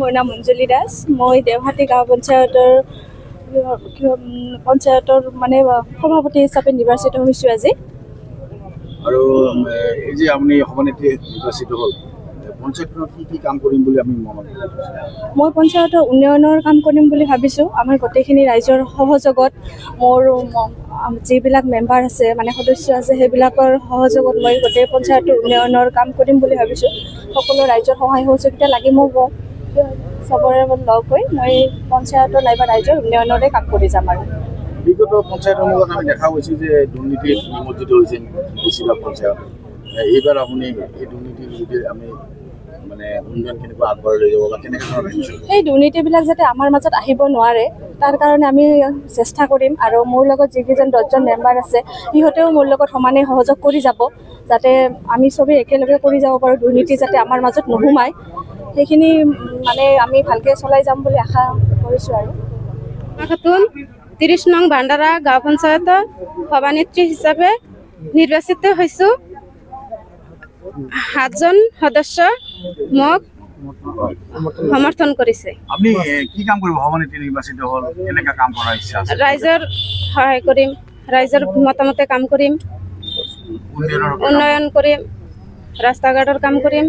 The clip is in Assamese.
মোৰ নাম অঞ্জলি দাস। মই দেওহাটি গাঁও পঞ্চায়তৰ মানে সভাপতি হিচাপে নিৰ্বাচিত হৈছোঁ আজি। আৰু এই যে আপুনি সভানেত্ৰী নিৰ্বাচিত হ'ল, পঞ্চায়তখনত কি কাম কৰিম বুলি আমি মনত মই পঞ্চায়তৰ উন্নয়নৰ কাম কৰিম বুলি ভাবিছোঁ। আমাৰ গোটেইখিনি ৰাইজৰ সহযোগত মোৰ যিবিলাক মেম্বাৰ আছে মানে সদস্য আছে সেইবিলাকৰ সহযোগত মই গোটেই পঞ্চায়তৰ উন্নয়নৰ কাম কৰিম বুলি ভাবিছোঁ। সকলো ৰাইজৰ সহায় সহযোগিতা লাগি মোক চবৰে লগ হৈ মই পঞ্চায়তৰ নাইবা ৰাইজৰ উন্নয়নৰে কাম কৰি যাম। আৰু বিগত পঞ্চায়তসমূহত আমি দেখা পাইছোঁ যে দুৰ্নীতিত নিমজ্জিত হৈছে বেছিভাগ পঞ্চায়ত। এইবাৰ আপুনি এই দুৰ্নীতিৰ বিৰুদ্ধে আমি মানে উন্নয়ন কেনেকুৱা আগবঢ়াই লৈ যাব বা কেনেকৈ সেই দুৰ্নীতিবিলাক যাতে আমাৰ মাজত আহিব নোৱাৰে তাৰ কাৰণে আমি চেষ্টা কৰিম। আৰু মোৰ লগত যিকেইজন 10জন মেম্বাৰ আছে সিহঁতেও মোৰ লগত সমানে সহযোগ কৰি যাব, যাতে আমি চবেই একেলগে কৰি যাব পাৰোঁ। দুৰ্নীতি যাতে আমাৰ মাজত নোসোমায় সেইখিনি মানে আমি ভালকৈ চলাই যাম বুলি আশা কৰিছোঁ। আৰু খাতুন 30 নং ভাণ্ডাৰা গাঁও পঞ্চায়তৰ সভানেত্ৰী হিচাপে নিৰ্বাচিত হৈছোঁ। 7জন সদস্য মোক সমৰ্থন কৰিছে। আপুনি কি কাম কৰিব? সভানেত্ৰী নিৰ্বাচিত হ'ল, কেনেকৈ কাম কৰাৰ ইচ্ছা আছে? ৰাইজৰ সহায় কৰিম, ৰাইজৰ মতামতে কাম কৰিম, উন্নয়ন কৰিম, ৰাস্তা ঘাটৰ কাম কৰিম।